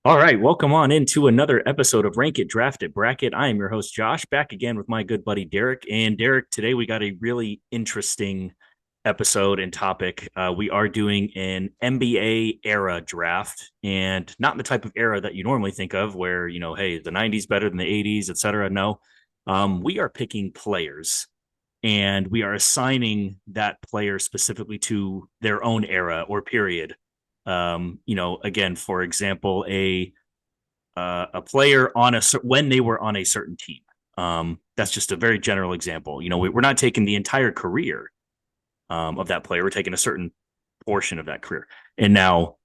All right, welcome on into another episode of Rank It, Draft It, Bracket. I am your host, Josh, back again with my good buddy, Derek. And Derek, today we got a really interesting episode and topic. We are doing an NBA era draft, and not in the type of era that you normally think of where, hey, the 90s better than the 80s, et cetera. No, we are picking players and we are assigning that player specifically to their own era or period. Again, for example, a player on when they were on a certain team. That's just a very general example. We're not taking the entire career of that player. We're taking a certain portion of that career, and now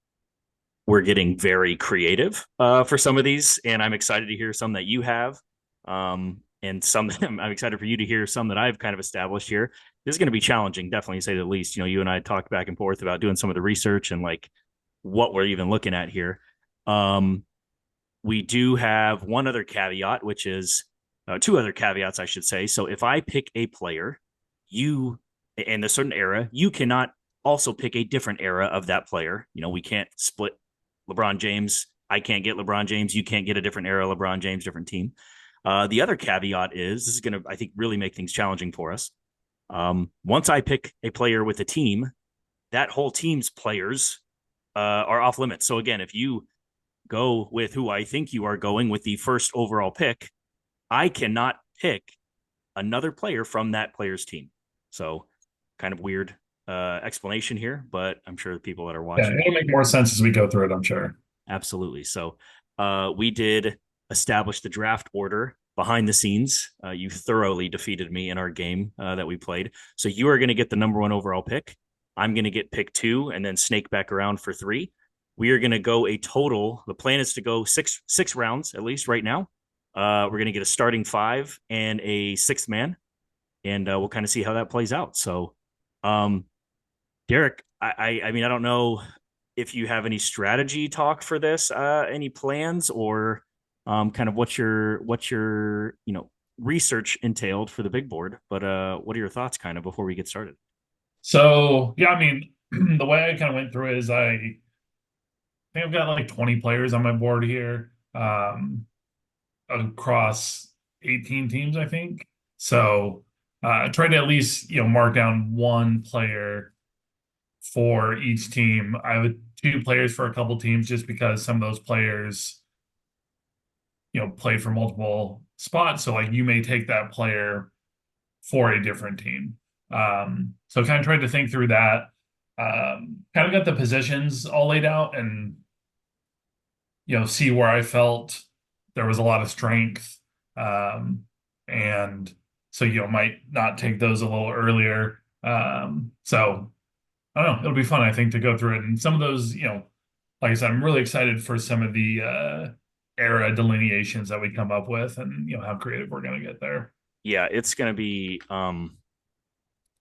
we're getting very creative for some of these. And I'm excited to hear some that you have, and some I'm excited for you to hear some that I've kind of established here. This is going to be challenging, definitely, to say the least. You and I talked back and forth about doing some of the research and like what we're even looking at here. We do have one other caveat, which is two other caveats, I should say. So if I pick a player, you in a certain era, you cannot also pick a different era of that player. We can't split LeBron James. I can't get LeBron James. You can't get a different era LeBron James, different team. The other caveat is this is going to, I think, really make things challenging for us. Once I pick a player with a team, that whole team's players are off limits. So again, if you go with who I think you are going with the first overall pick, I cannot pick another player from that player's team. So kind of weird explanation here, but I'm sure the people that are Yeah, watching it'll make more sense as we go through it, I'm sure. absolutely. So we did establish the draft order behind the scenes. You thoroughly defeated me in our game that we played. So you are going to get the number one overall pick. I'm going to get pick two and then snake back around for three. We are going to go a total. The plan is to go six rounds at least right now. We're going to get a starting five and a sixth man, and we'll kind of see how that plays out. So, um, Derek, I mean, I don't know if you have any strategy talk for this, any plans, or kind of what your research entailed for the big board. But what are your thoughts, kind of, before we get started? So, yeah, I mean, the way I kind of went through it is I think I've got like 20 players on my board here, across 18 teams, I think. So, I tried to at least, mark down one player for each team. I have two players for a couple teams just because some of those players, played for multiple spots. So, like, you may take that player for a different team. So kind of tried to think through that. Kind of got the positions all laid out and see where I felt there was a lot of strength. And so might not take those a little earlier. So I don't know, it'll be fun, I think, to go through it. And some of those, like I said, I'm really excited for some of the era delineations that we come up with and how creative we're gonna get there. Yeah, it's going to be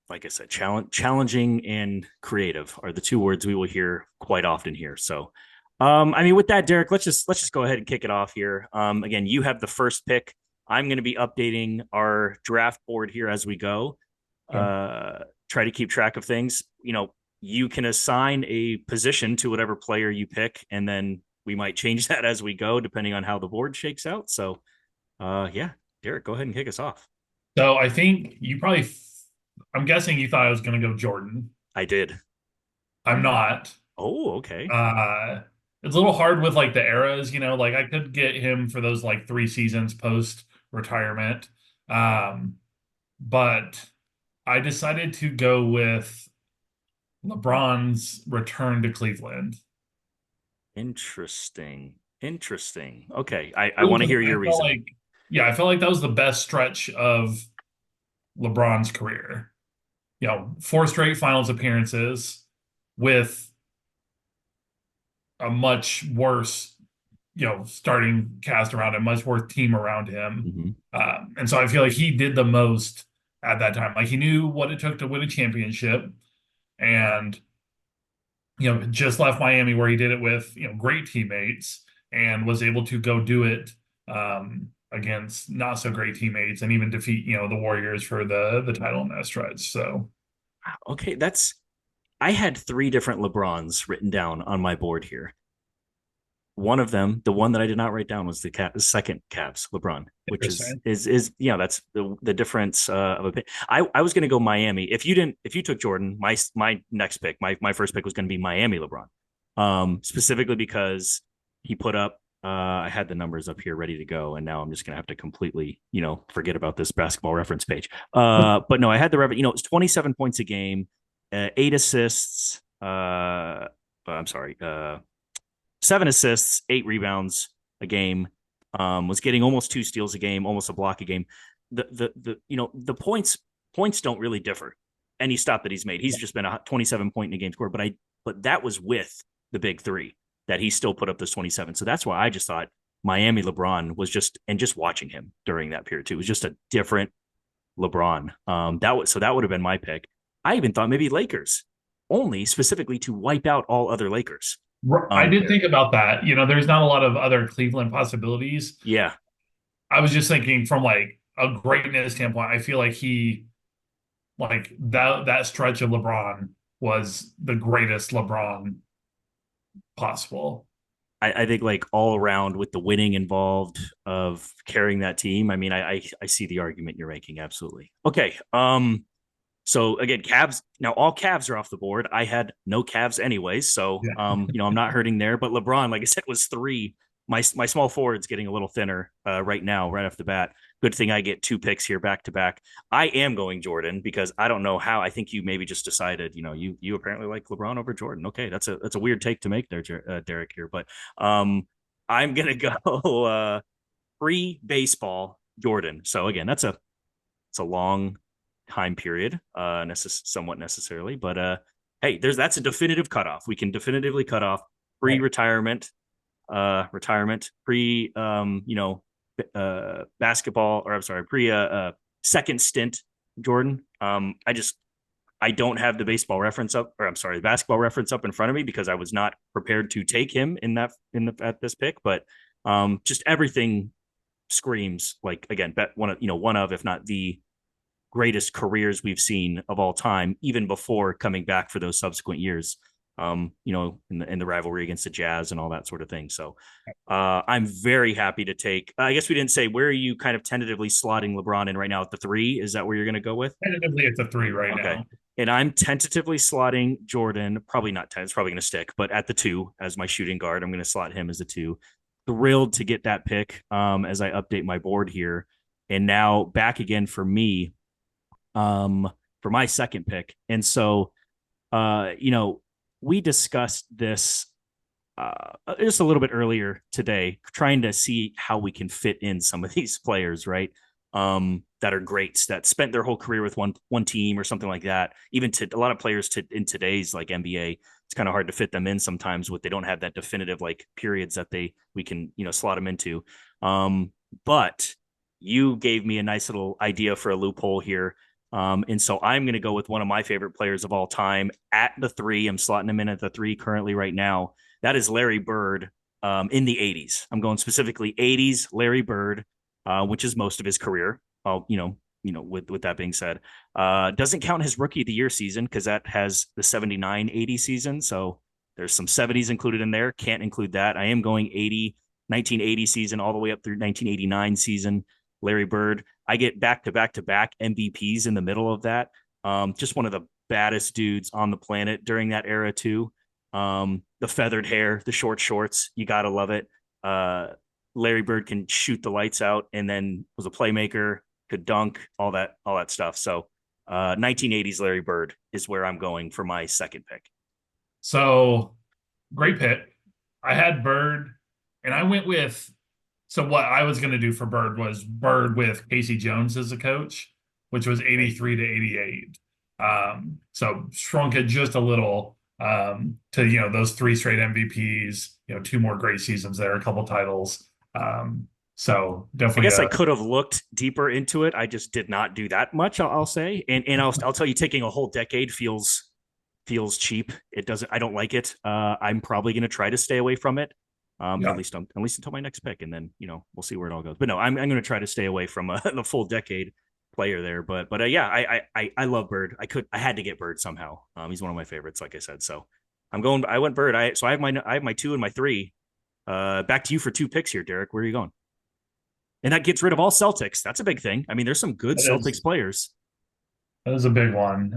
like I said, challenging and creative are the two words we will hear quite often here. So, I mean, with that, Derek, let's just go ahead and kick it off here. Again, you have the first pick. I'm going to be updating our draft board here as we go. Okay. Try to keep track of things. You can assign a position to whatever player you pick, and then we might change that as we go, depending on how the board shakes out. So, yeah, Derek, go ahead and kick us off. So I think I'm guessing you thought I was going to go Jordan. I did. I'm not. Oh, okay. Uh, it's a little hard with like the eras, like I could get him for those like 3 seasons post retirement. Um, but I decided to go with LeBron's return to Cleveland. Interesting. Interesting. Okay. I Really, want to 'cause hear I your felt reasoning. like, yeah, I felt like that was the best stretch of LeBron's career. 4 straight finals appearances with a much worse, starting cast around him, much worse team around him. Hmm. And so I feel like he did the most at that time. Like he knew what it took to win a championship and, just left Miami where he did it with, great teammates and was able to go do it against not so great teammates and even defeat, the Warriors for the title in that stretch. So Okay. I had three different LeBrons written down on my board here. one of them, the one that I did not write down, was the second Cavs LeBron, which is Interesting. that's the difference of a pick. I was going to go Miami. If you took Jordan, my next pick, my first pick was going to be Miami LeBron, specifically because he put up. I had the numbers up here ready to go, and now I'm just going to have to completely, forget about this basketball reference page. But no, I had it's 27 points a game, 8 assists. I'm sorry, 7 assists, 8 rebounds a game. Was getting almost 2 steals a game, almost a block a game. The points don't really differ. Any stop that he's made, he's just been a 27 point in a game score. But that was with the big three that he still put up this 27. So that's why I just thought Miami LeBron was just watching him during that period too. It was just a different LeBron. That would have been my pick. I even thought maybe Lakers, only specifically to wipe out all other Lakers. I did think about that. There's not a lot of other Cleveland possibilities. Yeah, I was just thinking from like a greatness standpoint, I feel like he like that stretch of LeBron was the greatest LeBron possible. I think like all around with the winning involved of carrying that team. I mean, I see the argument you're making. Absolutely. Okay. So again, Cavs, now all Cavs are off the board. I had no Cavs anyways, so Yeah. I'm not hurting there. But LeBron, like I said, was three. My small forward's getting a little thinner right now, right off the bat. Good thing I get 2 picks here back to back. I am going Jordan because I don't know how. I think you maybe just decided, you apparently like LeBron over Jordan. Okay, that's a weird take to make there, Derek here, but I'm gonna go pre baseball Jordan. So again, it's a long time period, somewhat necessarily, but hey, that's a definitive cutoff. We can definitively cut off Right. pre-retirement, pre, basketball, or I'm sorry, pre second stint Jordan. I don't have the baseball reference up, or I'm sorry, the basketball reference up in front of me because I was not prepared to take him at this pick, but just everything screams like, again, bet one of, if not the greatest careers we've seen of all time, even before coming back for those subsequent years. In the rivalry against the Jazz and all that sort of thing. So I'm very happy to take. I guess we didn't say, where are you kind of tentatively slotting LeBron in right now at the 3? Is that where you're going to go with? Tentatively, it's a three right Okay. now. And I'm tentatively slotting Jordan, probably not 10, it's probably going to stick, but at the 2 as my shooting guard. I'm going to slot him as a 2. Thrilled to get that pick as I update my board here. And now back again for me, for my second pick. And so, we discussed this just a little bit earlier today, trying to see how we can fit in some of these players, right? That are greats that spent their whole career with one team or something like that. Even to a lot of players in today's like NBA, it's kind of hard to fit them in sometimes with they don't have that definitive like periods that we can slot them into. But you gave me a nice little idea for a loophole here. And so I'm going to go with one of my favorite players of all time at the 3. I'm slotting him in at the 3 currently right now. That is Larry Bird in the 80s. I'm going specifically 80s Larry Bird, which is most of his career. With that being said, doesn't count his rookie of the year season because that has the 79-80 season. So there's some 70s included in there. Can't include that. I am going 1980 season all the way up through 1989 season. Larry Bird. I get back to back to back MVPs in the middle of that. Just one of the baddest dudes on the planet during that era too. The feathered hair, the short shorts, you gotta love it. Larry Bird can shoot the lights out, and then was a playmaker, could dunk, all that stuff. So, 1980s Larry Bird is where I'm going for my second pick. So great pick. I had Bird, and I went with. So what I was going to do for Bird was Bird with Casey Jones as a coach, which was 83 to 88. So shrunk it just a little to those 3 straight MVPs, 2 more great seasons there, a couple titles. So I definitely guess I could have looked deeper into it. I just did not do that much. I'll say, and I'll tell you, taking a whole decade feels cheap. It doesn't. I don't like it. I'm probably going to try to stay away from it. yeah. At least until my next pick, and then we'll see where it all goes. But no, I'm going to try to stay away from the full decade player there. But yeah, I love Bird. I had to get Bird somehow. He's one of my favorites, like I said. So I went Bird. I have my 2 and my 3. Back to you for two picks here, Derek. Where are you going? And that gets rid of all Celtics. That's a big thing. I mean, there's some good That Celtics is players. that is a big one.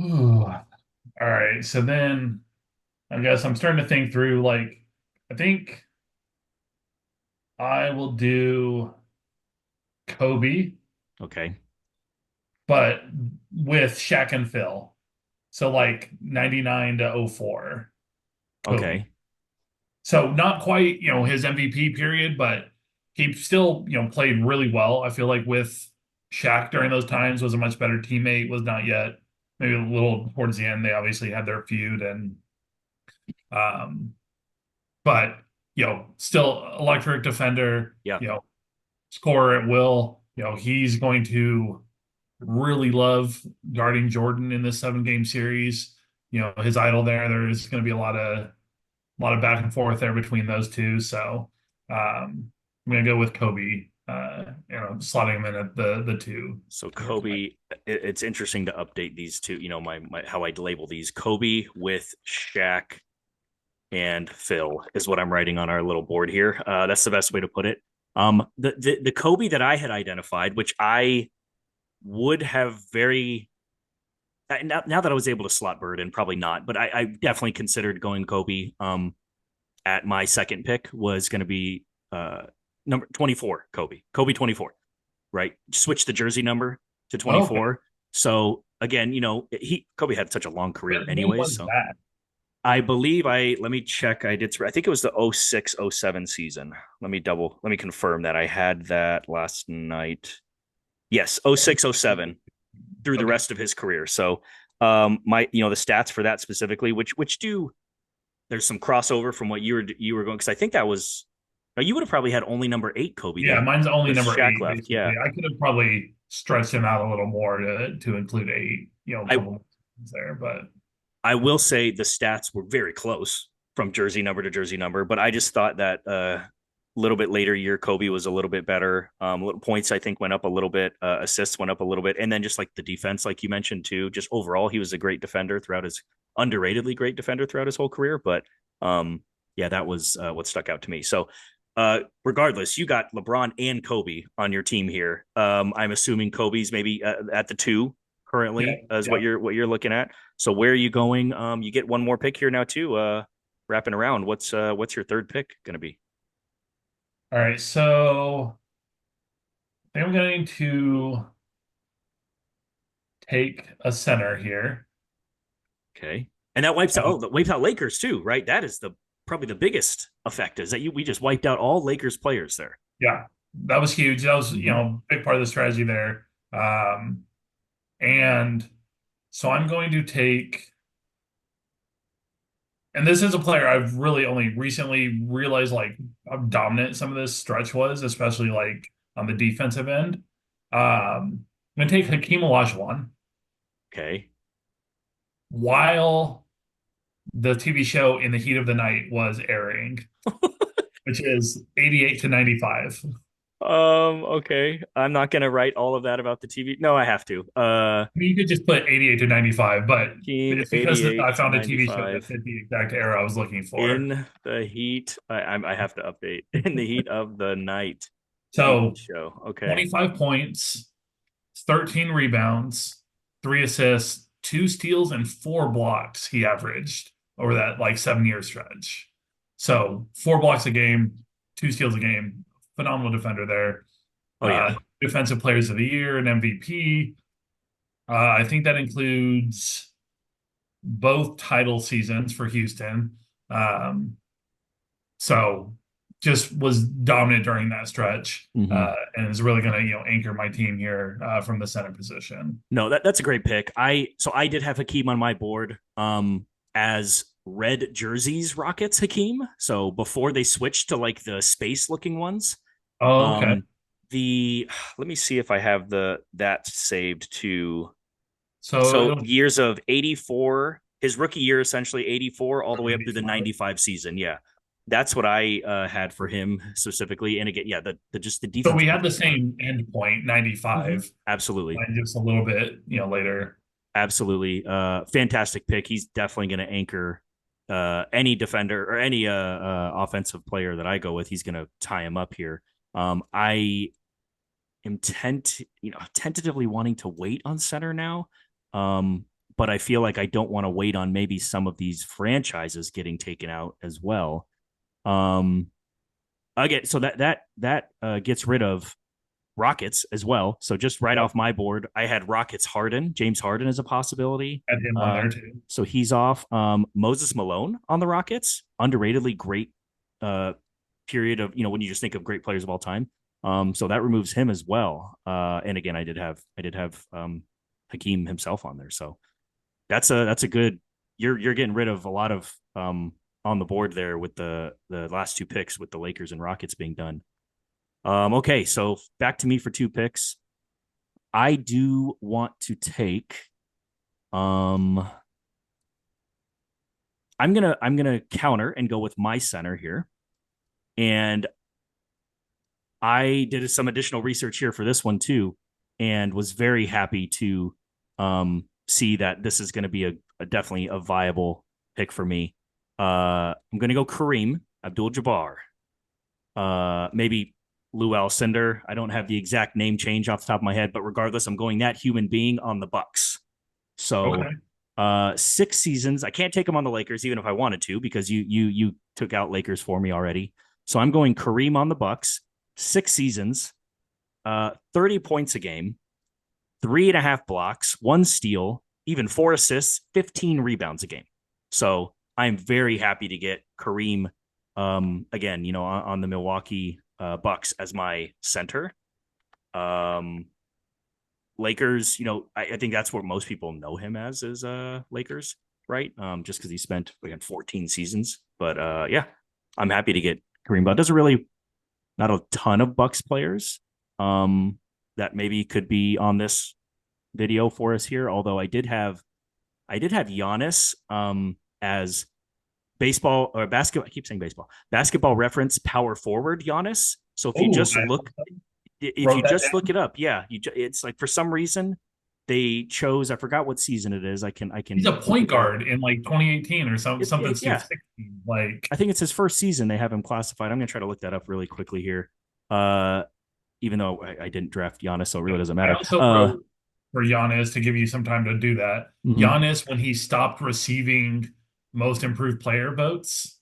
Ooh, all right. So then I guess I'm starting to think through like I think I will do Kobe, Okay. but with Shaq and Phil. So like 99 to '04 Kobe. Okay. So not quite, his MVP period, but he still, played really well. I feel like with Shaq during those times was a much better teammate, was not yet. Maybe a little towards the end, they obviously had their feud and um, but still electric defender, Yeah. scorer at will. He's going to really love guarding Jordan in this 7 game series. His idol there. There's going to be a lot of back and forth there between those two. So I'm gonna go with Kobe. Slotting him in at the two. So Kobe, it's interesting to update these two. My how I label these. Kobe with Shaq and Phil is what I'm writing on our little board here. That's the best way to put it. The Kobe that I had identified, which I would have very now that I was able to slot Bird and probably not, but I definitely considered going Kobe. At my second pick was going to be number 24, Kobe 24, right? Switch the jersey number to Oh, okay. 24. So again, Kobe had such a long career When anyways. was So that? I believe let me check. I think it was the 06-07 season. Let me confirm that I had that last night. Yes, 06-07 through the Okay. rest of his career. So the stats for that specifically, which do there's some crossover from what you were going, because I think that was you would have probably had only number 8 Kobe Yeah, then mine's only with number Shaq 8, left. basically. Yeah. I could have probably stretched him out a little more to include 8, a I couple more there, but I will say the stats were very close from jersey number to jersey number, but I just thought that little bit later year Kobe was a little bit better. Little points I think went up a little bit, assists went up a little bit, and then just like the defense, like you mentioned too, just overall he was a great defender throughout his underratedly great defender throughout his whole career. But yeah, that was what stuck out to me. So regardless, you got LeBron and Kobe on your team here. I'm assuming Kobe's maybe at the 2 yeah, currently is yeah. what you're looking at. So where are you going? You get one more pick here now too. Wrapping around. What's your third pick going to be? All right, so I think I'm going to take a center here. Okay. And that wipes out So, that wipes out Lakers too, right? That is the probably the biggest effect is that we just wiped out all Lakers players there. yeah, that was huge. That was, Mm-hmm. a big part of the strategy there. And so I'm going to take, and this is a player I've really only recently realized like how dominant some of this stretch was, especially like on the defensive end. I'm going to take Hakeem Olajuwon Okay. while the TV show In the Heat of the Night was airing, which is 88 to 95. Okay. I'm not gonna write all of that about the TV. No, I have to. You could just put 88 to 95, but Team it's because I 88 to found a TV show that 95 fit the exact era I was looking for. in the heat. I have to update in the heat of the night TV So show. Okay. 25 points, 13 rebounds, 3 assists, 2 steals, and 4 blocks he averaged over that like 7 year stretch. So 4 blocks a game, 2 steals a game. Phenomenal defender there. Oh yeah. Defensive players of the year and MVP. I think that includes both title seasons for Houston. Um, so just was dominant during that stretch, Mm-hmm. and is really going to anchor my team here from the center position. No, that's a great pick. I did have Hakeem on my board as red jerseys Rockets Hakeem. So before they switched to like the space looking ones. Oh, okay. Um the let me see if I have that saved to So so it'll years of 84, his rookie year essentially 84 all the way up through the 95. 95 season. Yeah. That's what I had for him specifically. And again, yeah, the just the So defense we part had the was not. same end point, Mhm. 95, Absolutely. and just a little bit later. Absolutely. Fantastic pick. He's definitely going to anchor any defender or any offensive player that I go with. He's going to tie him up here. I am tentatively wanting to wait on center now. But I feel like I don't want to wait on maybe some of these franchises getting taken out as well. Um, again, so that gets rid of Rockets as well. So just right Yep. off my board, I had Rockets Harden, James Harden as a possibility. Had him on there too. So he's off. Moses Malone on the Rockets, underratedly great period of when you just think of great players of all time. So that removes him as well. And again, I did have Hakeem himself on there. So that's a good. You're getting rid of a lot of on the board there with the last two picks with the Lakers and Rockets being done. Okay, so back to me for two picks. I do want to take um I'm gonna counter and go with my center here. And I did some additional research here for this one too, and was very happy to see that this is going to be a definitely a viable pick for me. I'm going to go Kareem Abdul-Jabbar. Maybe Lou Alcindor. I don't have the exact name change off the top of my head, but regardless, I'm going that human being on the Bucks. So Okay. 6 seasons. I can't take him on the Lakers even if I wanted to because you took out Lakers for me already. So I'm going Kareem on the Bucks. 6 seasons, 30 points a game, 3.5 blocks, 1 steal, even 4 assists, 15 rebounds a game. So I'm very happy to get Kareem again, on the Milwaukee Bucks as my center. Um, Lakers, I think that's what most people know him as is Lakers, right? Just because he spent again 14 seasons. But yeah, I'm happy to get Kareem. But doesn't really not a ton of Bucks players that maybe could be on this video for us here. Although I did have Giannis as baseball or basketball. I keep saying baseball. Basketball reference power forward Giannis. So Oh, I if you wrote that just down. look it up, yeah, it's like for some reason they chose. I forgot what season it is. I He's can a look point it up. guard in like 2018 or something Yeah, 16. Like I think it's his first season. They have him classified. I'm gonna try to look that up really quickly here. Uh, even though I didn't draft Giannis, so it really doesn't I matter. also wrote for Giannis to give you some time to do that. Mhm. Giannis, when he stopped receiving most improved player votes.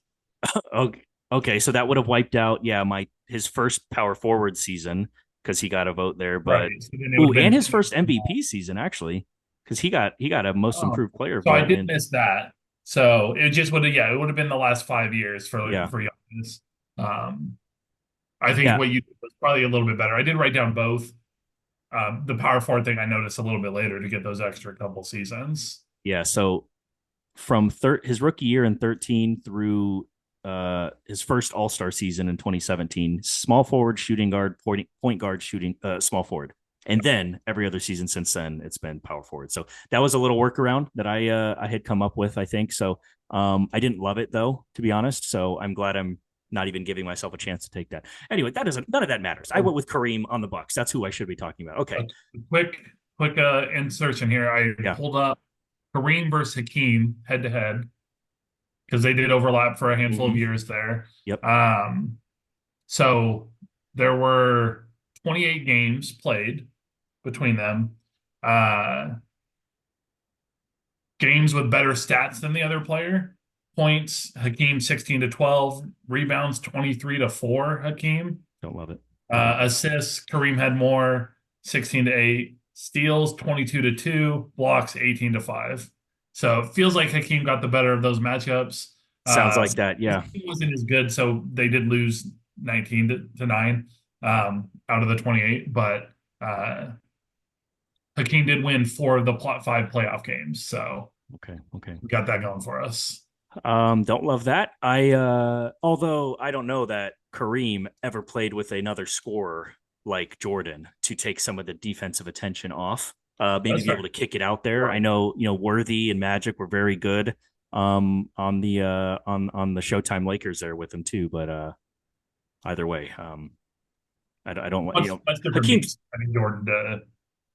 Okay, okay, so that would have wiped out, yeah, my his first power forward season because he got a vote there. But Right. So then it would ooh, have and been his first MVP season actually, because he got a most oh, improved player so I vote, did and miss that. So it just would have, yeah, it would have been the last 5 years yeah, for Giannis. Um, I think yeah, what you did was probably a little bit better. I did write down both. The power forward thing I noticed a little bit later to get those extra couple seasons. yeah. So from his rookie year in 13 through his first All Star season in 2017, small forward, shooting guard, point guard, shooting small forward, and then every other season since then it's been power forward. So that was a little workaround that I had come up with, I think. So I didn't love it though, to be honest. So I'm glad I'm not even giving myself a chance to take that. Anyway, that doesn't none of that matters. I Oh, went with Kareem on the Bucks. That's who I should be talking about. a Okay, quick insertion here. I yeah. pulled up Kareem versus Hakeem head to head because they did overlap for a handful of Mm-hmm. years there. Yep. Um, so there were 28 games played between them. Uh, Games with better stats than the other player. Points, Hakeem 16 to 12. Rebounds 23 to 4, Hakeem. Don't love it. Assists, Kareem had more, 16 to 8. Steals 22 to 2. Blocks 18 to 5. So it feels like Hakeem got the better of those matchups. Sounds Uh, like that. his Yeah. team wasn't as good, so they did lose 19 to 9 out of the 28. But Hakeem did win 4 of the 5 playoff games. So Okay. Okay. we got that going for us. Don't love that. Although I don't know that Kareem ever played with another scorer like Jordan to take some of the defensive attention off. Maybe That's be fair. able to kick it out there. I know, Worthy and Magic were very good on the Showtime Lakers there with him too, but either way, I don't want, Much different Hakeem's needs. I think Jordan to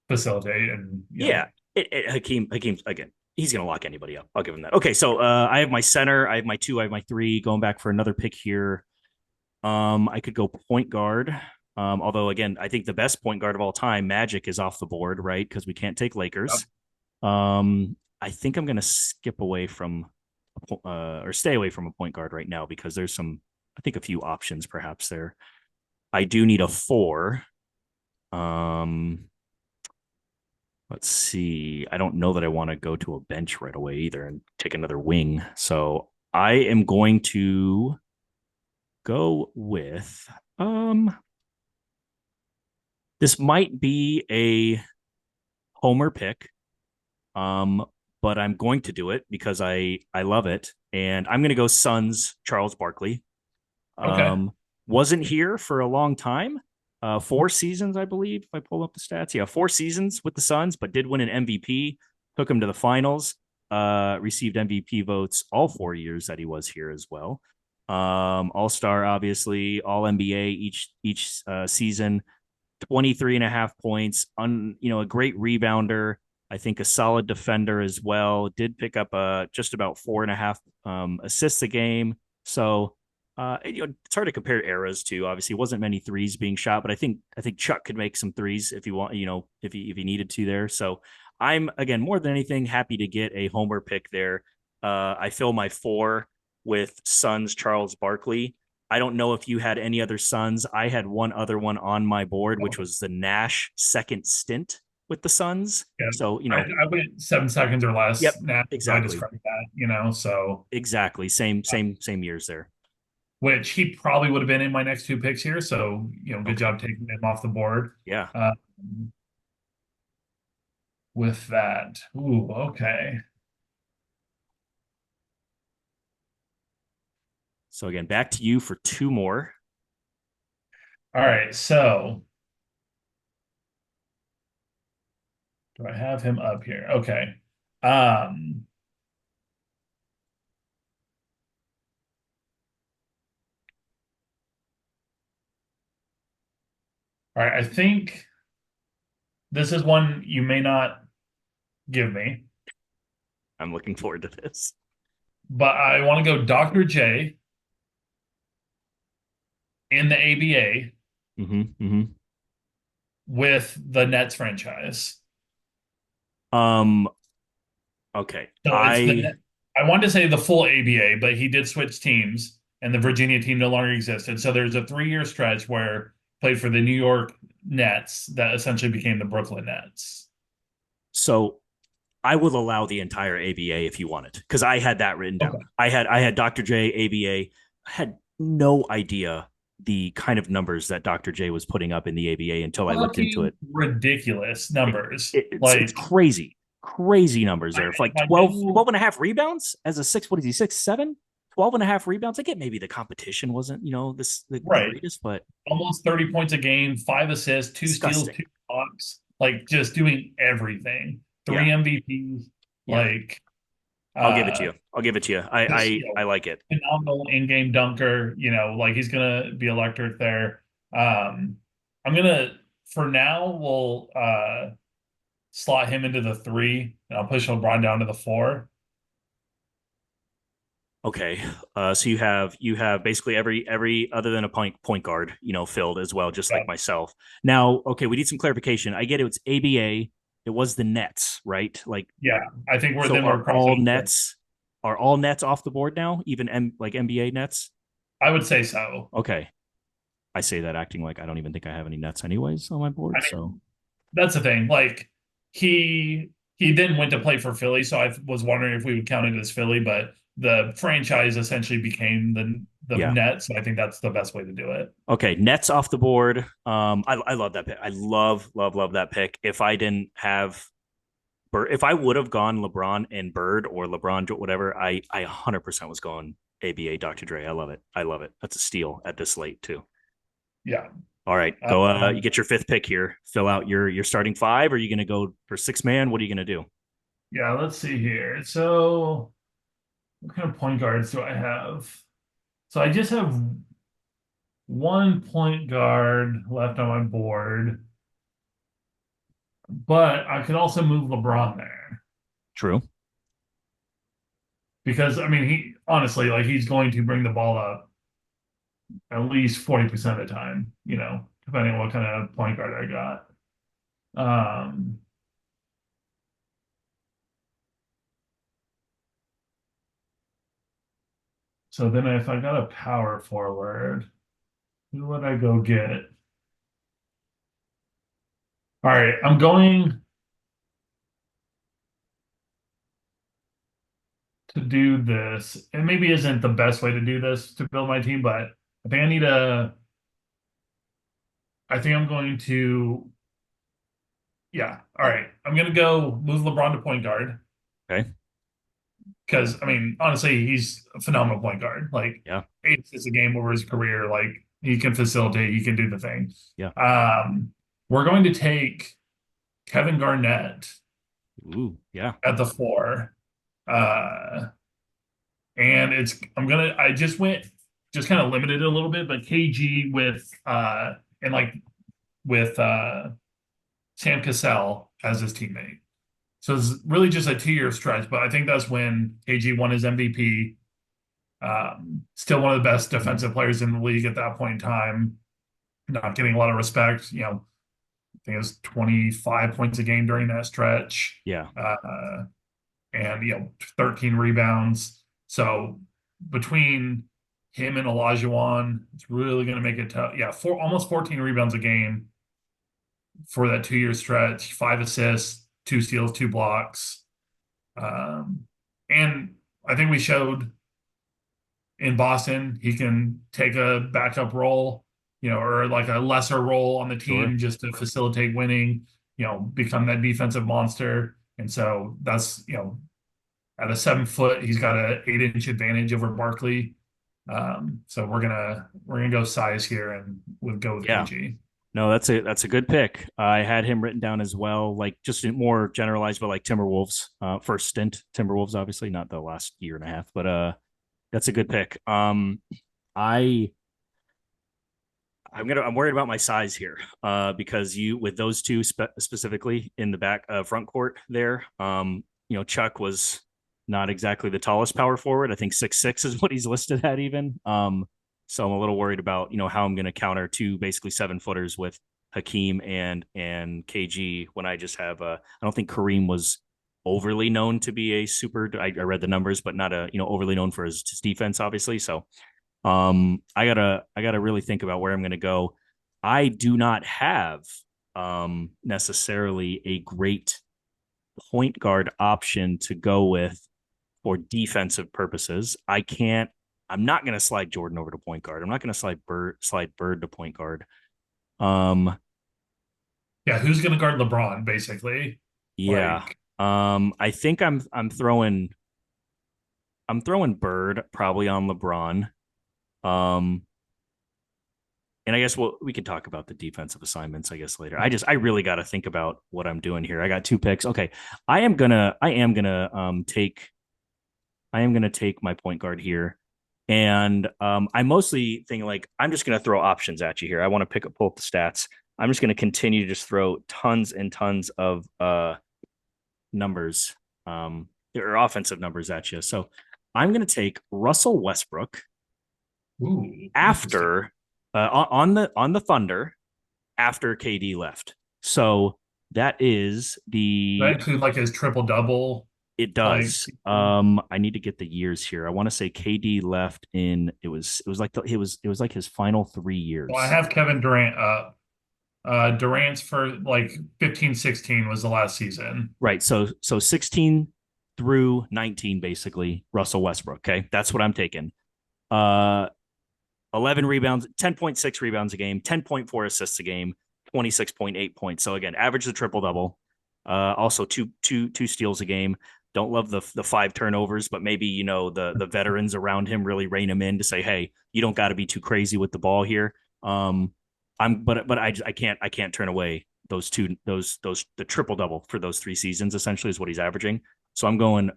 facilitate and yeah, Hakeem again. He's going to lock anybody up. I'll give him that. Okay, so I have my center, I have my two, I have my three. Going back for another pick here. I could go point guard. Although again, I think the best point guard of all time, Magic, is off the board, right? Because we can't take Yep. Lakers. I think I'm going to skip away from or stay away from a point guard right now because there's I think a few options perhaps there. I do need a four. Um, let's see. I don't know that I want to go to a bench right away either and take another wing. So I am going to go with this might be a homer pick. Um, but I'm going to do it because I love it. And I'm going to go Suns Charles Barkley. Okay. Um, wasn't here for a long time. 4 seasons, I believe, if I pull up the stats. Yeah, 4 seasons with the Suns, but did win an MVP, took him to the finals, received MVP votes all 4 years that he was here as well. All-star, obviously, all NBA each season, 23 and a half points, a great rebounder. I think a solid defender as well. Did pick up just about 4.5 assists a game. So it's hard to compare eras to. Obviously, wasn't many threes being shot, but I think Chuck could make some threes if you want, if he needed to there. So I'm again more than anything happy to get a homer pick there. I fill my four with Suns Charles Barkley. I don't know if you had any other Suns. I had one other one on my board, which was the Nash second stint with the Suns. Yeah. So I went 7 seconds or less yep, now. I exactly, described that, so exactly, same years there. which he probably would have been in my next two picks here. So, good Okay, job taking him off the board. yeah. Uh, with that. Ooh, okay. So again, back to you for two more. All right. So do I have him up here? Okay. Um, all right. I think this is one you may not give me, I'm looking forward to this. but I want to go Dr. J in the ABA Mm-hmm, mm-hmm. with the Nets franchise. Um. Okay. So I wanted to say the full ABA, but he did switch teams and the Virginia team no longer existed. So there's a 3 year stretch where played for the New York Nets that essentially became the Brooklyn Nets. So I will allow the entire ABA if you want it because I had that written down. Okay. I had Dr. J ABA. I had no idea the kind of numbers that Dr. J was putting up in the ABA until I looked into Fucking it. ridiculous it, numbers. it's crazy numbers there. For like I 12, know, 12 and a half rebounds as a six. What is he, 6'7"? 12 and a half rebounds. I get maybe the competition wasn't, the right. greatest, but Almost 30 points a game, 5 assists, 2 steals, disgusting. 2 blocks, like just doing everything. Yeah. Three MVPs, Yeah. like I'll give it to uh you. I'll give it to you. just I like it. phenomenal in-game dunker, like he's gonna be electric there. I'm gonna for now we'll slot him into the three and I'll push LeBron down to the four. Okay. So you have basically every other than a point guard, filled as well, just Yeah, like myself. Now, okay, we need some clarification. I get it, it's ABA. It was the Nets, right? Like, yeah. I think so we're crossing over. are all Nets off the board now? Even like NBA Nets? I would say so. Okay. I say that acting like I don't even think I have any Nets anyways on my board. I So mean, that's the thing. Like he then went to play for Philly, so I was wondering if we would count it as Philly, but the franchise essentially became the yeah. Nets. So I think that's the best way to do it. Okay, Nets off the board. I love that pick. I love that pick. If I didn't have if I would have gone LeBron and Bird or LeBron whatever, I 100% was going ABA Dr. Dre. I love it. I love it. That's a steal at this late too. Yeah. All right, go. You Um, get your fifth pick here. Fill out your starting five. Are you going to go for six man? What are you going to do? yeah, let's see here. So what kind of point guards do I have? So I just have one point guard left on my board. But I could also move LeBron there True. because I mean he honestly like he's going to bring the ball up at least 40% of the time, depending on what kind of point guard I got. Um, so then if I got a power forward, who would I go get? All right, I'm going to do this. It maybe isn't the best way to do this to build my team, but I think I need a I think I'm going to yeah. All right. I'm gonna go move LeBron to point guard Okay. because I mean, honestly, he's a phenomenal point guard. Like Yeah. 8 assists a game over his career. Like he can facilitate, he can do the thing. Yeah. We're going to take Kevin Garnett Ooh. Yeah. at the 4. Uh, and I just went just kind of limited a little bit, but KG and like with Sam Cassell as his teammate. So it's really just a 2 year stretch, but I think that's when KG won his MVP. Still one of the best defensive players in the league at that point in time. Not getting a lot of respect. I think it was 25 points a game during that stretch. Yeah. And 13 rebounds. So between him and Olajuwon, it's really going to make it tough. Yeah, almost 14 rebounds a game for that 2 year stretch, 5 assists, 2 steals, 2 blocks. And I think we showed in Boston he can take a backup role, or like a lesser role on the Sure. team just to facilitate winning, become that defensive monster. And so that's, at a 7 foot, he's got an 8 inch advantage over Barkley. So we're gonna go size here and we'll go with Yeah. KG. No, that's a good pick. I had him written down as well, like just more generalized, but like Timberwolves, first stint Timberwolves, obviously not the last year and a half, but that's a good pick. I I'm worried about my size here, because you with those two specifically in the back front court there, Chuck was not exactly the tallest power forward. I think 6'6" is what he's listed at even. So I'm a little worried about how I'm going to counter two basically 7 footers with Hakeem and KG when I just have I don't think Kareem was overly known to be a super. I read the numbers, but not a overly known for his defense, obviously. So I gotta really think about where I'm gonna go. I do not have necessarily a great point guard option to go with for defensive purposes. I'm not gonna slide Jordan over to point guard. I'm not gonna slide Bird to point guard. Um Yeah, who's gonna guard LeBron, basically? yeah. Like, I think I'm throwing Bird probably on LeBron. Um And I guess we can talk about the defensive assignments, I guess, later. I really got to think about what I'm doing here. I got 2 picks. Okay. I am gonna take my point guard here. And I mostly think like I'm just gonna throw options at you here. I want to pull up the stats. I'm just gonna continue to just throw tons and tons of numbers, or offensive numbers at you. So I'm gonna take Russell Westbrook ooh, interesting. after on the Thunder after KD left. So that is That the include like his triple double, it like does. I need to get the years here. I want to say KD left in it was like it was like his final three well, I years. have Kevin Durant up. Durant's for like 15, 16 was the last season. Right. So 16 through 19 basically Russell Westbrook. Okay. That's what I'm taking. Uh 11 rebounds, 10.6 rebounds a game, 10.4 assists a game, 26.8 points. So again, average the triple double. Also two steals a game. Don't love the 5 turnovers, but maybe the veterans around him really rein him in to say, hey, you don't got to be too crazy with the ball here. But I can't turn away those the triple double for those 3 seasons essentially is what he's averaging. So I'm going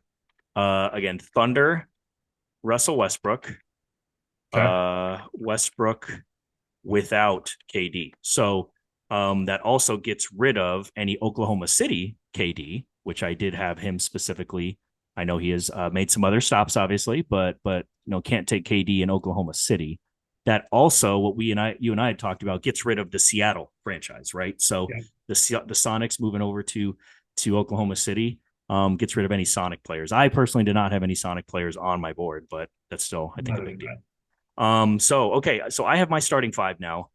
again Thunder, Russell Westbrook, Okay. Westbrook without KD. So that also gets rid of any Oklahoma City KD, which I did have him specifically. I know he has made some other stops, obviously, but can't take KD in Oklahoma City. That also, what you and I had talked about, gets rid of the Seattle franchise, right? So Yeah. the Sonics moving over to Oklahoma City gets rid of any Sonic players. I personally did not have any Sonic players on my board, but that's still, I think, a Neither big did deal. I. So I have my starting five now,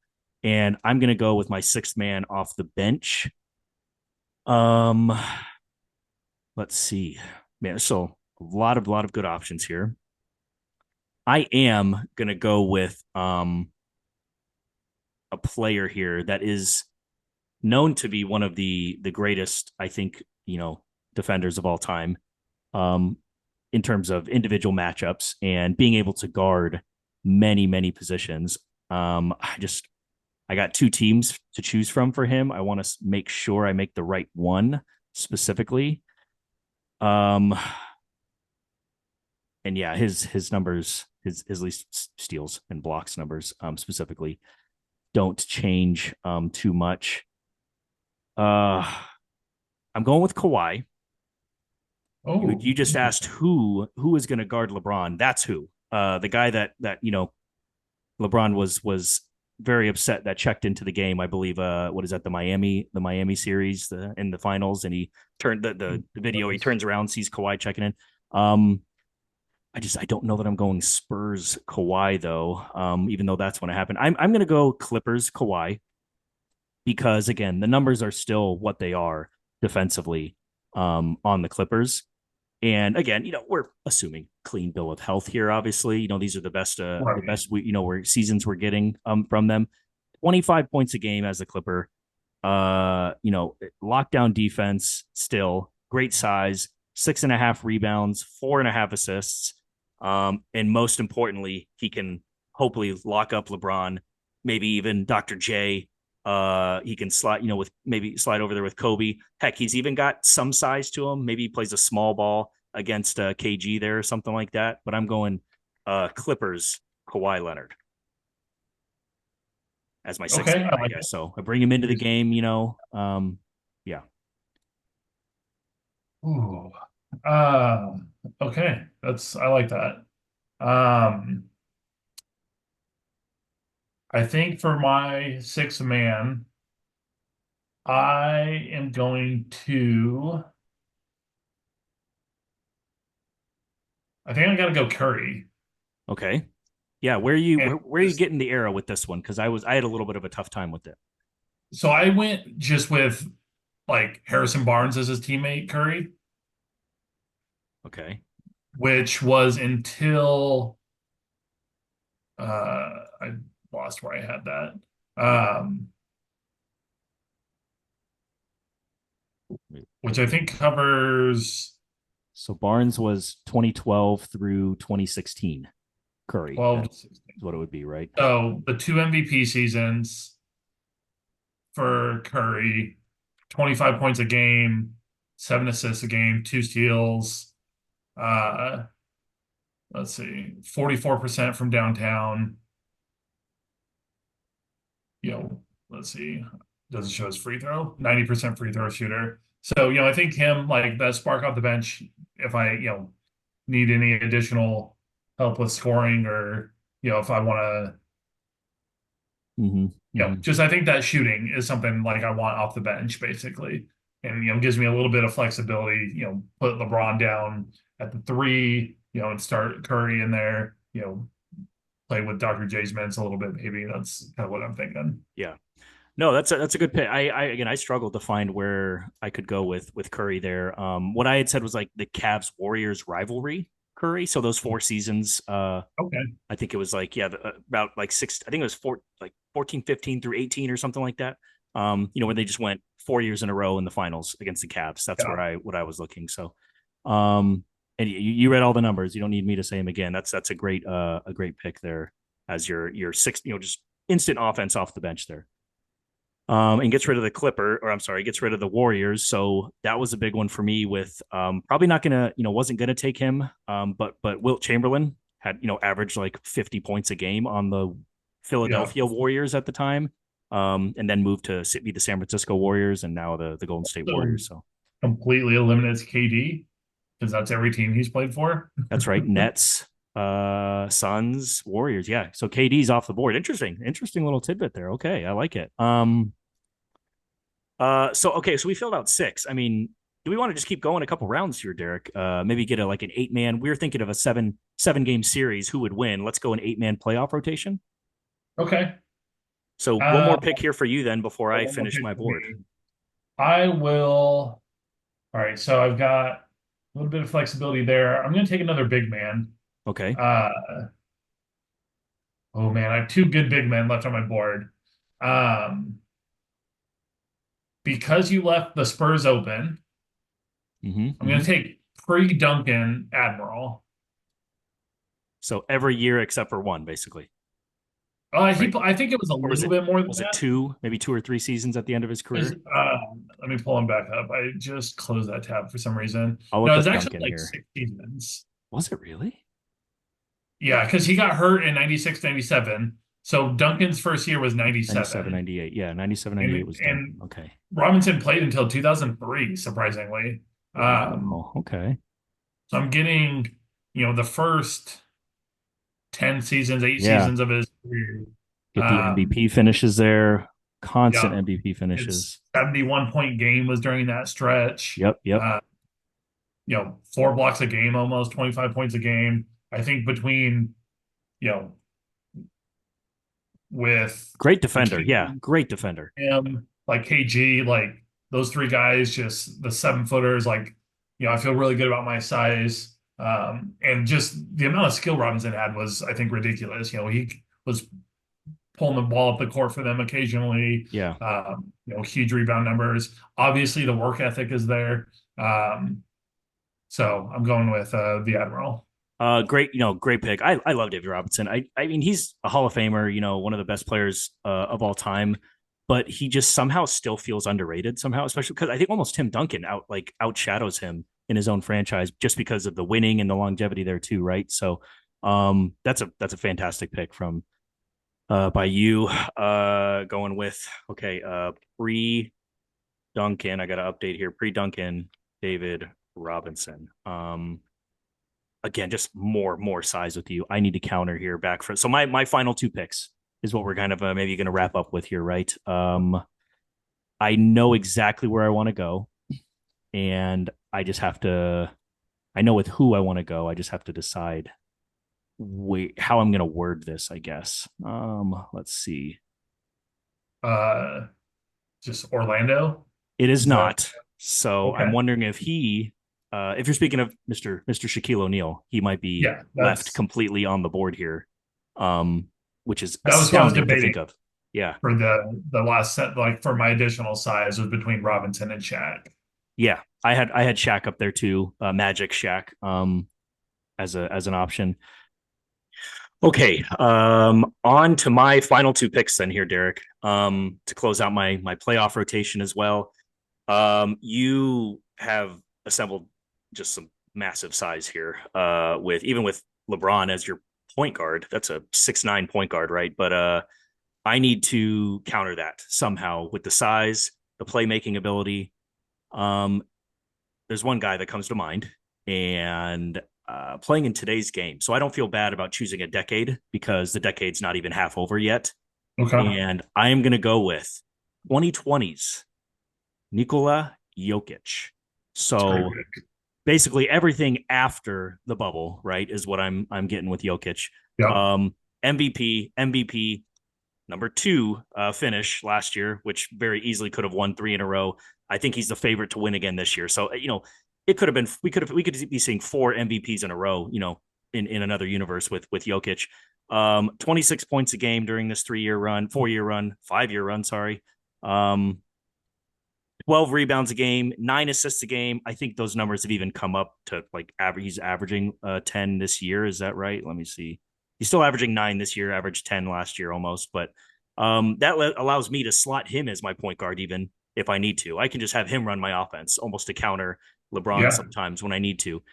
and I'm gonna go with my sixth man off the bench. Um, let's see, man. So a lot of good options here. I am gonna go with a player here that is known to be one of the greatest, I think, defenders of all time. Um, in terms of individual matchups and being able to guard many positions. I got two teams to choose from for him. I want to make sure I make the right one specifically. Um, and yeah, his numbers, his least steals and blocks numbers specifically don't change too much. Uh, I'm going with Kawhi. You Oh, just asked interesting. who is going to guard LeBron. That's who. The guy that LeBron was very upset that checked into the game. I believe what is that, the Miami series in the finals, and he turned the video. He turns around, sees Kawhi checking in. Um, I don't know that I'm going Spurs Kawhi though. Even though that's when it happened, I'm going to go Clippers Kawhi because again the numbers are still what they are defensively on the Clippers. And again, we're assuming clean bill of health here. Obviously, these are the Right. best we're seasons we're getting from them. 25 points a game as a Clipper. Lockdown defense, still great size, 6.5 rebounds, 4.5 assists. And most importantly, he can hopefully lock up LeBron, maybe even Dr. J. He can slide, with maybe slide over there with Kobe. Heck, he's even got some size to him. Maybe he plays a small ball against KG there or something like that. But I'm going Clippers, Kawhi Leonard as my sixth Okay, man, I I like it. guess. So I bring him into the He's- game, yeah. Ooh. Okay, that's I like that. Um, I think for my sixth man, I am going to. I think I gotta go Curry. Okay. Yeah, where are you Just getting the arrow with this one? Because I had a little bit of a tough time with it. so I went just with like Harrison Barnes as his teammate Curry, Okay. which was until I lost where I had that. Um, which I think covers So Barnes was 2012 through 2016. Curry, 12 that's to 16. what it would be, right? So the two MVP seasons for Curry, 25 points a game, 7 assists a game, 2 steals. Uh, let's see, 44% from downtown. You know, let's see, doesn't show his free throw, 90% free throw shooter. So, I think him like that spark off the bench, if I, need any additional help with scoring or, if I want to, Mm-hmm. Mm-hmm. just I think that shooting is something like I want off the bench basically. And, gives me a little bit of flexibility, put LeBron down at the three, and start Curry in there, play with Dr. J's minutes a little bit. Maybe that's kind of what I'm thinking. Yeah. No, that's a good pick. I struggled to find where I could go with Curry there. What I had said was like the Cavs Warriors rivalry Curry. So those 4 seasons, Okay. I think it was like about like six. I think it was 14, 15 through 18 or something like that. Where they just went 4 years in a row in the finals against the Cavs. That's Yeah. where I was looking. So, um, and you read all the numbers. You don't need me to say them again. That's a great pick there as your sixth. Just instant offense off the bench there. And gets rid of the Clipper, or I'm sorry, gets rid of the Warriors. So that was a big one for me. With probably not gonna, wasn't gonna take him. But Wilt Chamberlain had averaged like 50 points a game on the Yeah. Philadelphia Warriors at the time. and then moved to be the San Francisco Warriors and now the Golden State So Warriors. So completely eliminates KD because that's every team he's played for. that's right. Nets, Suns, Warriors. Yeah. So KD's off the board. Interesting little tidbit there. Okay, I like it. So okay, so we filled out six. I mean, do we want to just keep going a couple rounds here, Derek? Maybe get a like an 8-man. We were thinking of a seven game series. Who would win? Let's go an 8-man playoff rotation. Okay. So one Uh, more pick here for you then before I one more finish pick my for board. me. I will. All right. So I've got a little bit of flexibility there. I'm going to take another big man. Okay. Uh, oh man, I have two good big men left on my board. Um, because you left the Spurs open, I'm going to Mm-hmm. take pre-Duncan Admiral. So every year except for one, basically, right? I think it was a Or was little it bit more than was it that. two, maybe 2 or 3 seasons at the end of his Is career? let me pull him back up. I just closed that tab for some reason. I'll No, look it's up actually Duncan like here. 6 seasons. Was it really? Yeah, because he got hurt in 96, 97. So Duncan's first year was 97, 97. 98. Yeah, 97, 98 And was Duncan. and Okay. Robinson played until 2003, surprisingly. Wow. Okay. So I'm getting, the first 10 seasons, eight Yeah. seasons of his career. Get the Um, MVP finishes there. Constant yeah, MVP finishes. it's 71 point game was during that stretch. Yep. Yep. 4 blocks a game, almost 25 points a game. I think you know, with Great defender. Yeah. Hakeem, Great defender. him, like KG, like those three guys, just the 7 footers, like, I feel really good about my size. And just the amount of skill Robinson had was, I think, ridiculous. He was pulling the ball up the court for them occasionally. Yeah. Huge rebound numbers. Obviously, the work ethic is there. So I'm going with the Admiral. Great, great pick. I love David Robinson. I mean, he's a Hall of Famer, one of the best players of all time, but he just somehow still feels underrated somehow, especially because I think almost Tim Duncan outshadows him in his own franchise just because of the winning and the longevity there too, right? So, that's a fantastic pick from by you. Going with okay, pre Duncan. I got to update here. Pre Duncan, David Robinson. Again, just more size with you. I need to counter here back for so my final two picks is what we're kind of maybe going to wrap up with here, right? I know exactly where I want to go, and I just have to. I know with who I want to go. I just have to decide how I'm going to word this. I guess. Let's see. Uh, just Orlando. It is Is that not. So I'm okay? wondering if you're speaking of Mr. Shaquille O'Neal, he might be Yeah, left completely on the board here, which is that was what I was astounding to debating think of. Yeah, for the last set, like for my additional size was between Robinson and Shaq. yeah. I had Shaq up there too, Magic Shaq, as an option. Okay, on to my final two picks then here, Derek. To close out my playoff rotation as well. You have assembled just some massive size here. With LeBron as your point guard, that's a 6'9" point guard, right? But I need to counter that somehow with the size, the playmaking ability. Um, there's one guy that comes to mind, and playing in today's game, so I don't feel bad about choosing a decade because the decade's not even half over yet. Okay, And I am going to go with 2020s Nikola Jokic. it's a great So pick. basically everything after the bubble, right, is what I'm getting with Jokic. Yep. MVP, number two finish last year, which very easily could have won three in a row. I think he's the favorite to win again this year. So it could have been we could be seeing four MVPs in a row. In another universe with Jokic. 26 points a game during this 3-year run, 4-year run, 5-year run. Sorry. 12 rebounds a game, 9 assists a game. I think those numbers have even come up to like average. He's averaging 10 this year. Is that right? Let me see. He's still averaging 9 this year, averaged 10 last year almost. But allows me to slot him as my point guard even if I need to. I can just have him run my offense almost to counter LeBron Yeah. sometimes when I need to.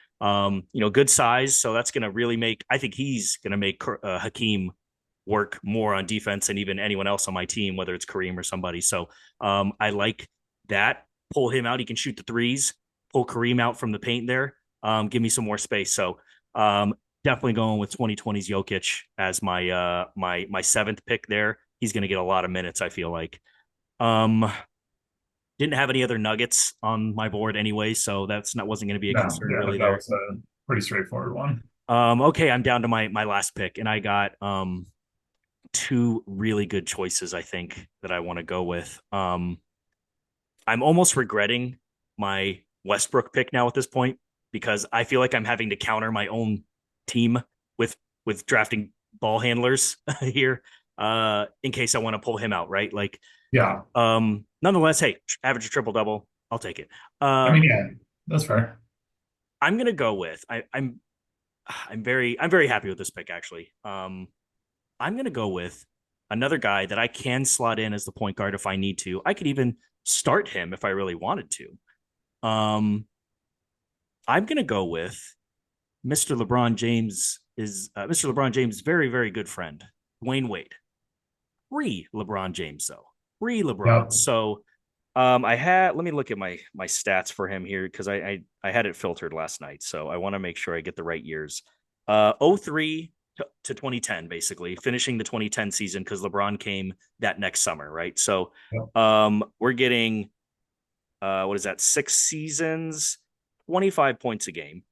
Good size. So that's going to really I think he's going to make Hakeem work more on defense than even anyone else on my team, whether it's Kareem or somebody. So I like that. Pull him out. He can shoot the threes. Pull Kareem out from the paint there. Give me some more space. So definitely going with 2020's Jokic as my seventh pick there. He's going to get a lot of minutes, I feel like. Um, didn't have any other Nuggets on my board anyway, so wasn't going to be a No, concern yeah, really that there. was a pretty straightforward one. Okay, I'm down to my last pick, and I got two really good choices. I think that I want to go with. I'm almost regretting my Westbrook pick now at this point because I feel like I'm having to counter my own team with drafting ball handlers here in case I want to pull him out, right? Like Yeah, nonetheless, hey, average a triple double, I'll take it. I mean, yeah, that's fair. I'm gonna go with I'm very happy with this pick actually. I'm gonna go with another guy that I can slot in as the point guard if I need to. I could even start him if I really wanted to. I'm gonna go with Mr. LeBron James is Mr. LeBron James' very very good friend Dwayne Wade. Pre LeBron James though, pre LeBron. Yep. So let me look at my stats for him here because I had it filtered last night, so I want to make sure I get the right years. 03 to 2010, basically finishing the 2010 season because LeBron came that next summer, right? So Yep. we're getting what is that? 6 seasons, 25 points a game,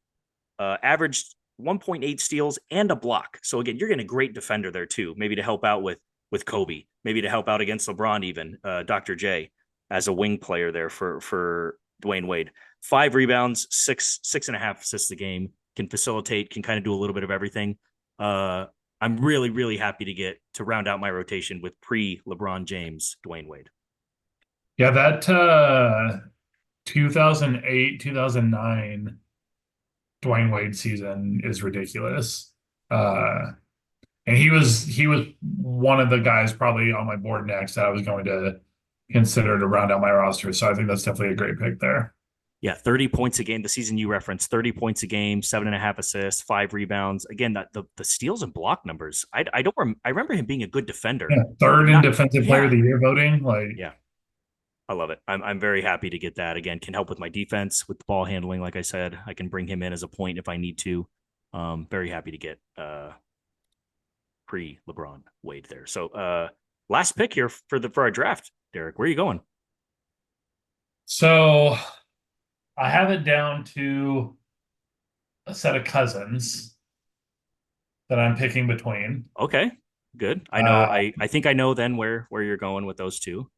averaged 1.8 steals and a block. So again, you're getting a great defender there too, maybe to help out with Kobe, maybe to help out against LeBron, even Dr. J as a wing player there for Dwayne Wade. 5 rebounds, six and a half assists a game, can facilitate, can kind of do a little bit of everything. I'm really, really happy to get to round out my rotation with pre LeBron James, Dwayne Wade. Yeah, that 2008, 2009 Dwayne Wade season is ridiculous. And he was one of the guys probably on my board next that I was going to consider to round out my roster. So I think that's definitely a great pick there. Yeah, 30 points a game. The season you referenced, 30 points a game, 7.5 assists, 5 rebounds. Again, the steals and block numbers. I remember him being a good defender. Yeah, third in Not defensive player of yeah, the year voting. Like, yeah. I love it. I'm very happy to get that. Again, can help with my defense, with the ball handling. Like I said, I can bring him in as a point if I need to. Very happy to get pre LeBron Wade there. So last pick here for our draft, Derek. Where are you going? so I have it down to a set of cousins that I'm picking between. Okay, good. I know. Uh, I think I know then where you're going with those two.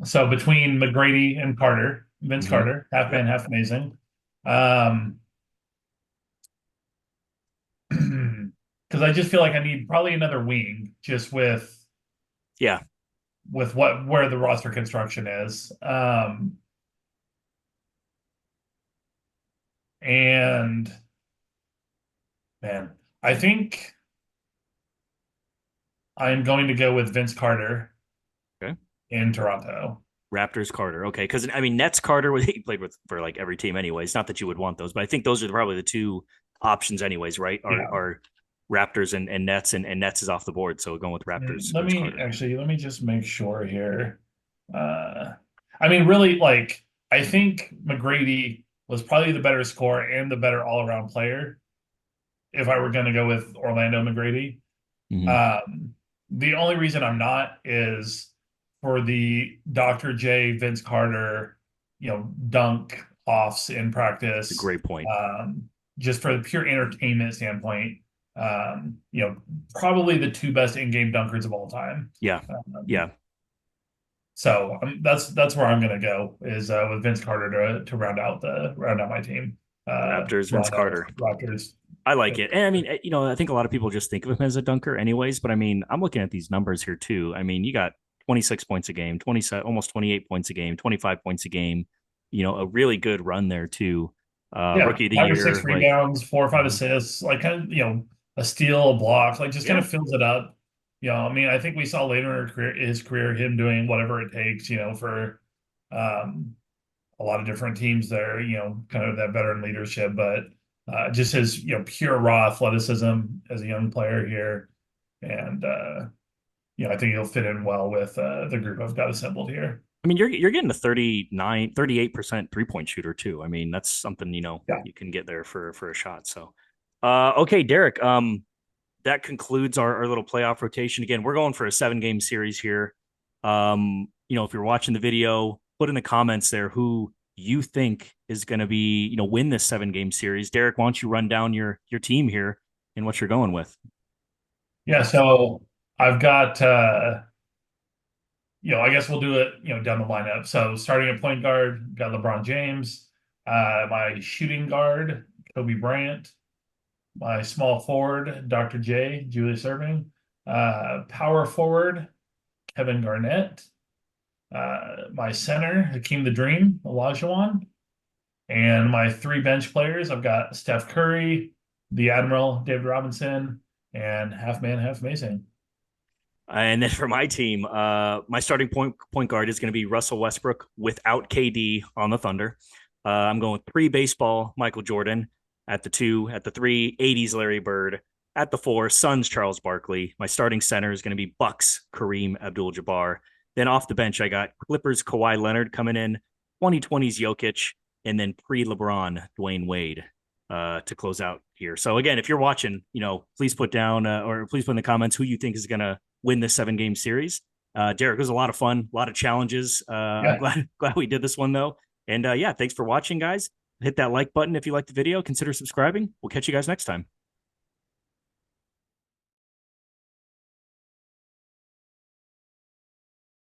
so between McGrady and Carter, Vince Mm-hmm. Carter, half man, Yep. half amazing. Um, because I just feel like I need probably another wing, just Yeah. with what where the roster construction is. And man, I think I'm going to go with Vince Carter Okay. in Toronto. Raptors Carter. Okay, because I mean Nets Carter he played with for like every team anyways. Not that you would want those, but I think those are probably the two options anyways, right? Yeah. Are Raptors and Nets and Nets is off the board, so going with And Raptors let Vince me Carter. actually let me just make sure here. Uh, I mean, really, like I think McGrady was probably the better scorer and the better all-around player if I were going to go with Orlando McGrady. Mm-hmm. Um, the only reason I'm not is for the Dr. J, Vince Carter, dunk offs in It's a practice. great point. Just for the pure entertainment standpoint, um, you know, probably the two best in-game dunkers of all time. Yeah, Um, yeah. so that's where I'm gonna go is with Vince Carter to round out my team. Raptors Vince Toronto Carter. Raptors. I like it. And I mean, I think a lot of people just think of him as a dunker anyways, but I mean, I'm looking at these numbers here too. I mean, you got 26 points a game, 27, almost 28 points a game, 25 points a game, a really good run there too. Yeah, Rookie of the 5 or 6 year, like, rebounds, 4 or 5 mhm. assists, like kind of, a steal, a block, like just kind Yeah, of fills it up. I mean, I think we saw later in his career, him doing whatever it takes, for um, a lot of different teams there, kind of that veteran leadership, but just his, pure raw athleticism as a young player here. And I think he'll fit in well with the group I've got assembled here. I mean, you're getting a 38% 3-point shooter too. I mean, that's something, Yeah. you can get there for a shot. So okay, Derek, that concludes our little playoff rotation. Again, we're going for a 7-game series here. If you're watching the video, put in the comments there who you think is going to be, win this 7-game series. Derek, why don't you run down your team here and what you're going with? Yeah, so I've got I guess we'll do it, down the lineup. So starting at point guard, got LeBron James. My shooting guard, Kobe Bryant. My small forward, Dr. J, Julius Erving. Power forward, Kevin Garnett. My center, Hakeem the Dream, Olajuwon. And my 3 bench players, I've got Steph Curry, the Admiral, David Robinson, and half man, half Mason. And then for my team, my starting point guard is going to be Russell Westbrook without KD on the Thunder. I'm going 3 baseball, Michael Jordan at the 2, at the 3, 80s Larry Bird, at the 4, Suns Charles Barkley. My starting center is going to be Bucks Kareem Abdul-Jabbar. Then off the bench, I got Clippers Kawhi Leonard coming in, 2020s Jokic, and then pre-LeBron Dwayne Wade to close out here. So again, if you're watching, please put down or please put in the comments who you think is going to win this 7-game series. Derek, it was a lot of fun, a lot of challenges. I'm Yeah. glad we did this one though. And yeah, thanks for watching, guys. Hit that like button if you liked the video. Consider subscribing. We'll catch you guys next time.